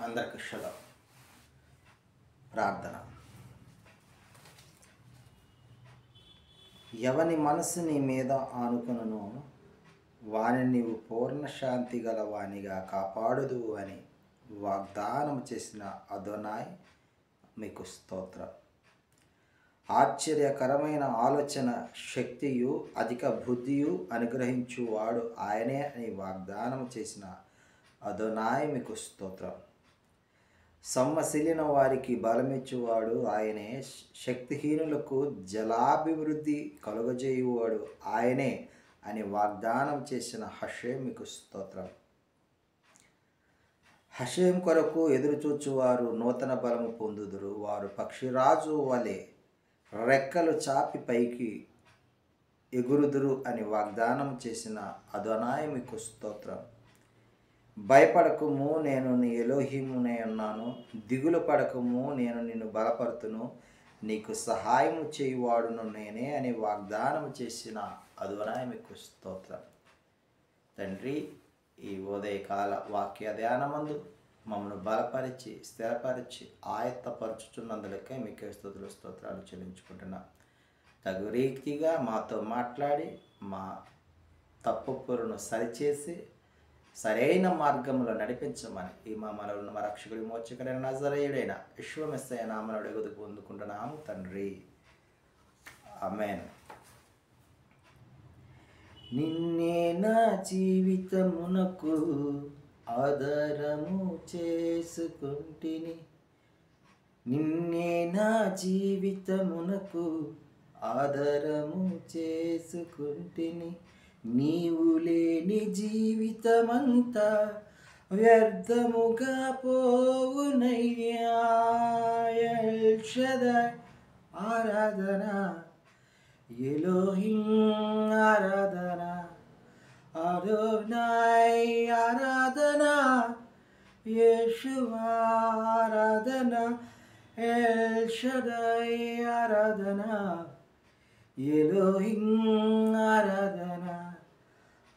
అందరికి శుభం. ప్రార్థన. ఎవని మనసు నీ మీద ఆనుకును వాని నీవు పూర్ణ శాంతి గల వానిగా కాపాడుదు అని వాగ్దానం చేసిన అదోనాయ్ మీకు స్తోత్రం. ఆశ్చర్యకరమైన ఆలోచన శక్తియు అధిక బుద్ధియు అనుగ్రహించువాడు ఆయనే అని వాగ్దానం చేసిన అదోనాయ్ మీకు స్తోత్రం. సొమ్మసిల్లిన వారికి బలమిచ్చువాడు ఆయనే, శక్తిహీనులకు జలాభివృద్ధి కలుగజేయువాడు ఆయనే అని వాగ్దానం చేసిన హషేం మీకు స్తోత్రం. హషేం కొరకు ఎదురుచూచువారు నూతన బలము పొందుదురు, వారు పక్షిరాజు వలె రెక్కలు చాపి పైకి ఎగురుదురు అని వాగ్దానం చేసిన అదోనాయ్ మీకు స్తోత్రం. భయపడకుము, నేను నీ ఎలోహిమునే ఉన్నాను, దిగులు పడకము, నేను నిన్ను బలపరుతును, నీకు సహాయము చేయువాడును నేనే అని వాగ్దానం చేసిన అదోనాయ్ మీకు స్తోత్రం. తండ్రి, ఈ ఉదయకాల వాక్య ధ్యానమందు మమ్మల్ని బలపరిచి స్థిరపరిచి ఆయత్తపరచుచున్నందులకే మీకే స్తుతులు స్తోత్రాలు చెల్లించుకుంటున్నా. తగు రీతిగా మాతో మాట్లాడి మా తప్పులను సరిచేసి సరైన మార్గంలో నడిపించమని ఈ మా మనవులను మా రక్షకుడి మోచకుడైన నజరేయుడైన యేసు మెస్సీయ నామమున అడుగు పొందుకుంటున్నాము తండ్రి. ఆమేన్. నిన్నే నా జీవితమునకు ఆధారము చేసుకుంటిని, నిన్నే నా జీవితమునకు ఆధారము చేసుకుంటిని, నీవు లేని జీవితమంతా వ్యర్థముగా పోవునయ్యా. ఎల్ షదాయ్ ఆరాధన, ఎలోహిం ఆరాధన, అదోనాయ్ ఆరాధన, యేషువా ఆరాధన, ఎల్ షదాయ్ ఆరాధన, ఎలోహిం ఆరాధన,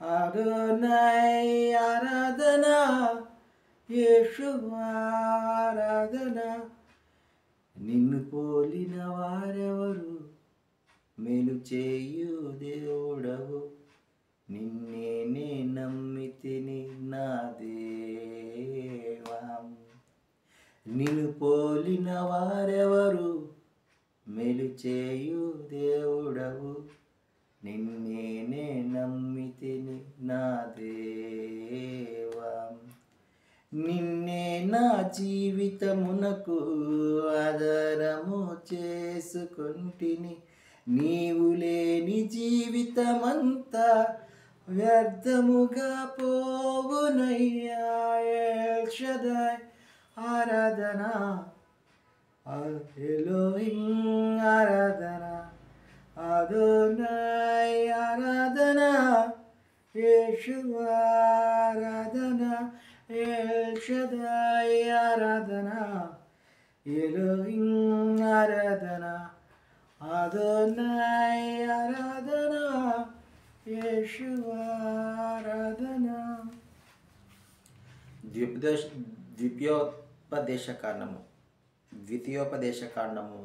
అదోనాయ్ ఆరాధన, యేషువా ఆరాధన. నిన్ను పోలిన వారెవరు, మేలు చేయు దేవుడవు, నిన్నే నమ్మితిని నా దేవా. నిన్ను పోలిన వారెవరు, మేలు చేయు దేవుడవు, నిన్నే నమ్మితిని నా దేవా. నిన్నే నా జీవితమునకు ఆధారము చేసుకుంటిని, నీవు లేని జీవితమంతా వ్యర్థముగా పోవునయ్యా. ఎల్ షదాయ్ ఆరాధన, ఎలోహిం ఆరాధన, అదోనాయ్ ఆరాధన, యేషువా ఆరాధన, ఎల్ షదాయ్ ఆరాధన, ఎలోహిం ఆరాధన, అదోనాయ్ ఆరాధన, యేషువా ఆరాధన. ద్వితీయోపదేశకాండము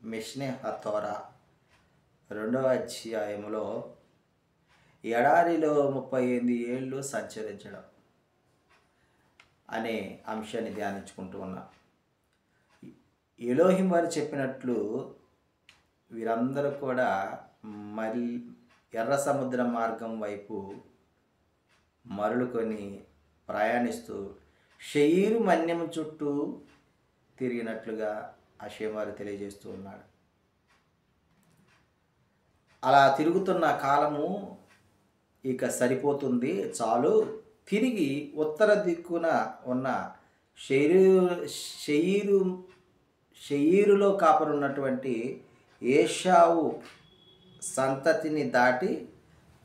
మిష్నే హతోరా 2వ అధ్యాయములో ఎడారిలో 38 ఏళ్ళు సంచరించడం అనే అంశాన్ని ధ్యానించుకుంటూ ఉన్నాం. ఎలోహిం వారు చెప్పినట్లు వీరందరూ కూడా మరి ఎర్ర సముద్ర మార్గం వైపు మరలుకొని ప్రయాణిస్తూ షెయీరు మన్యము చుట్టూ తిరిగినట్లుగా హషేం వారు తెలియజేస్తూ ఉన్నాడు. అలా తిరుగుతున్న కాలము ఇక సరిపోతుంది, చాలు, తిరిగి ఉత్తర దిక్కున ఉన్న షెయీరులో కాపరున్నటువంటి ఏషావు సంతతిని దాటి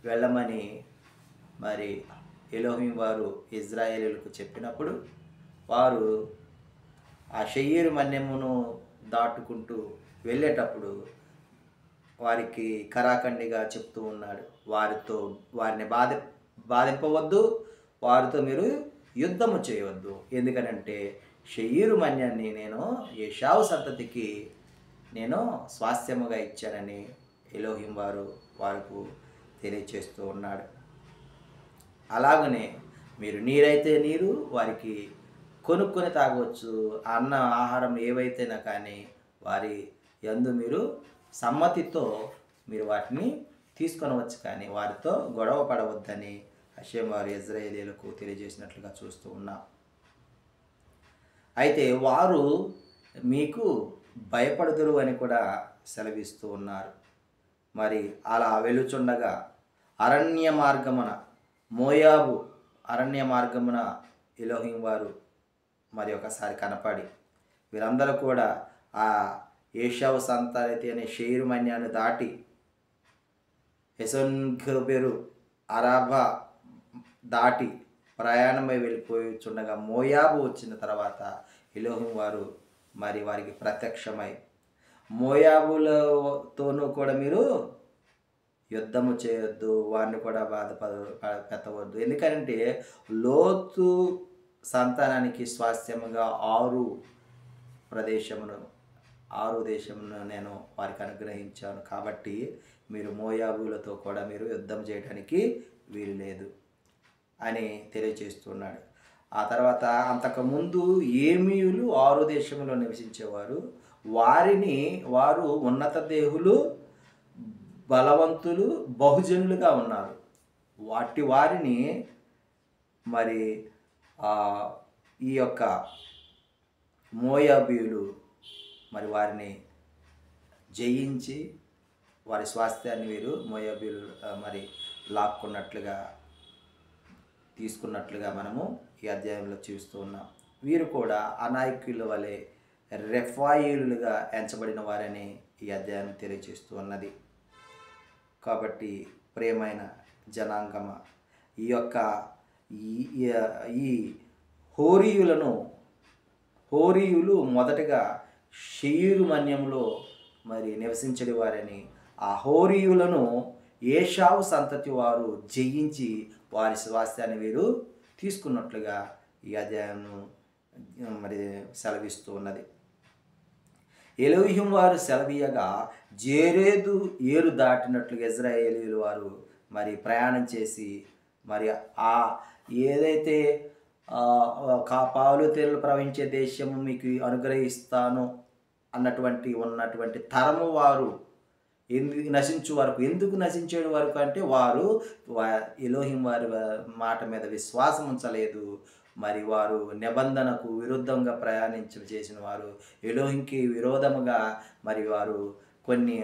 వెళ్ళమని మరి ఎలోహిం వారు ఇజ్రాయేలీలకు చెప్పినప్పుడు వారు ఆ షెయీరు మన్యమును దాటుకుంటూ వెళ్ళేటప్పుడు వారికి కరాఖండిగా చెప్తూ ఉన్నాడు, వారిని బాధింపవద్దు, వారితో మీరు యుద్ధము చేయవద్దు. ఎందుకనంటే షెయీరు మన్యాన్ని నేను ఏశావు సంతతికి నేను స్వాస్థ్యముగా ఇచ్చానని ఎలోహిం వారికి తెలియచేస్తూ ఉన్నాడు. అలాగనే మీరు నీరైతే నీరు వారికి కొనుక్కొని తాగవచ్చు. అన్న ఆహారం ఏవైతేనా కానీ వారి యందు మీరు సమ్మతితో మీరు వాటిని తీసుకొనవచ్చు, కానీ వారితో గొడవ పడవద్దని హషేం వారు ఇజ్రాయేలీలకు తెలియజేసినట్లుగా చూస్తూ ఉన్నాం. అయితే వారు మీకు భయపడుదురు అని కూడా సెలవిస్తూ ఉన్నారు. మరి అలా వెలుచుండగా అరణ్య మార్గమున మోయాబు అరణ్య మార్గమున ఎలోహిం వారు మరి ఒకసారి కనపడి వీరందరూ కూడా ఆ ఏశావు సంతతి అనే షెయీరు మన్యాన్ని దాటి ఎసోన్గెబెరు అరాబా దాటి ప్రయాణమై వెళ్ళిపోయిచుండగా మోయాబు వచ్చిన తర్వాత ఎలోహిం వారు మరి వారికి ప్రత్యక్షమై మోయాబులతోనూ కూడా మీరు యుద్ధము చేయొద్దు, వారిని కూడా పెట్టవద్దు. ఎందుకంటే లోతు సంతానానికి స్వాస్థ్యముగా 6 దేశమును నేను వారికి అనుగ్రహించాను. కాబట్టి మీరు మోయాబులతో కూడా మీరు యుద్ధం చేయడానికి వీలు లేదు అని తెలియచేస్తున్నాడు. ఆ తర్వాత అంతకుముందు ఏమీయులు 6 దేశంలో నివసించేవారు. వారు ఉన్నత దేహులు, బలవంతులు, బహుజనులుగా ఉన్నారు. వారిని మరి ఈ యొక్క మోయాబీయులు మరి వారిని జయించి వారి స్వాస్థ్యాన్ని వీరు మోయాబీయులు మరి తీసుకున్నట్లుగా మనము ఈ అధ్యాయంలో చూస్తూ ఉన్నాం. వీరు కూడా అనాయకుల వలె రెఫాయిలుగా ఎంచబడిన వారని ఈ అధ్యాయం తెలియజేస్తూ ఉన్నది. కాబట్టి ప్రియమైన జనాంగమ, ఈ హోరీయులు మొదటగా షెయీరు మన్యంలో మరి నివసించడి వారని, ఆ హోరీయులను ఏశావు సంతతి వారు జయించి వారి స్వాస్థ్యాన్ని వీరు తీసుకున్నట్లుగా ఈ అధ్యాయం మరి సెలవిస్తూ ఉన్నది. ఎలోహిం వారు సెలవీయగా జేరేదు ఏరు దాటినట్లుగా ఇజ్రాయేలీలు వారు మరి ప్రయాణం చేసి మరి ఏదైతే పాలు తేనెలు ప్రవహించే దేశము మీకు అనుగ్రహిస్తాను ఉన్నటువంటి తరము వారు ఎందుకు నశించేడు వరకు అంటే వారు ఎలోహిం వారి మాట మీద విశ్వాసం ఉంచలేదు. మరి వారు నిబంధనకు విరుద్ధంగా చేసిన వారు, ఎలోహింకి విరోధముగా మరి వారు కొన్ని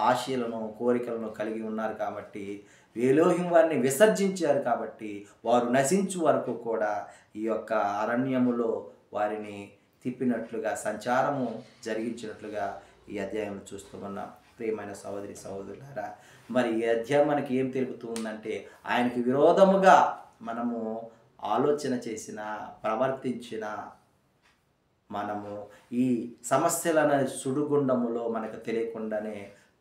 ఆశలను కోరికలను కలిగి ఉన్నారు. కాబట్టి ఎలోహిం వారిని విసర్జించారు. కాబట్టి వారు నశించు వరకు కూడా ఈ యొక్క అరణ్యములో వారిని తిప్పినట్లుగా సంచారము జరిగించినట్లుగా ఈ అధ్యాయంలో చూస్తూ ఉన్నాం. ప్రియమైన సహోదరులారా, మరి ఈ అధ్యాయం మనకి ఏం తెలుపుతుందంటే ఆయనకి విరోధముగా మనము ఆలోచన చేసిన, ప్రవర్తించిన మనము ఈ సమస్యల సుడిగుండములో మనకు తెలియకుండానే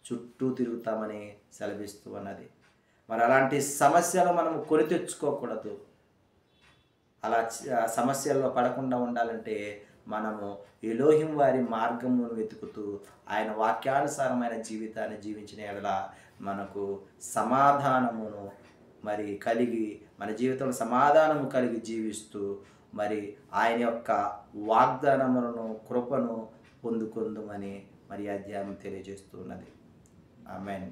చుట్టూ తిరుగుతామని సెలవిస్తూ ఉన్నది. మరి అలాంటి సమస్యలు మనము కొని తెచ్చుకోకూడదు. అలా సమస్యల్లో పడకుండా ఉండాలంటే మనము ఎలోహిం వారి మార్గమును వెతుకుతూ ఆయన వాక్యానుసారమైన జీవితాన్ని జీవించిన యెడల మనకు సమాధానమును మరి కలిగి, మన జీవితంలో సమాధానము కలిగి జీవిస్తూ మరి ఆయన యొక్క వాగ్దానములను, కృపను పొందుకుందుమని మరి అధ్యాయం తెలియజేస్తూ ఉన్నది. ఆమేన్.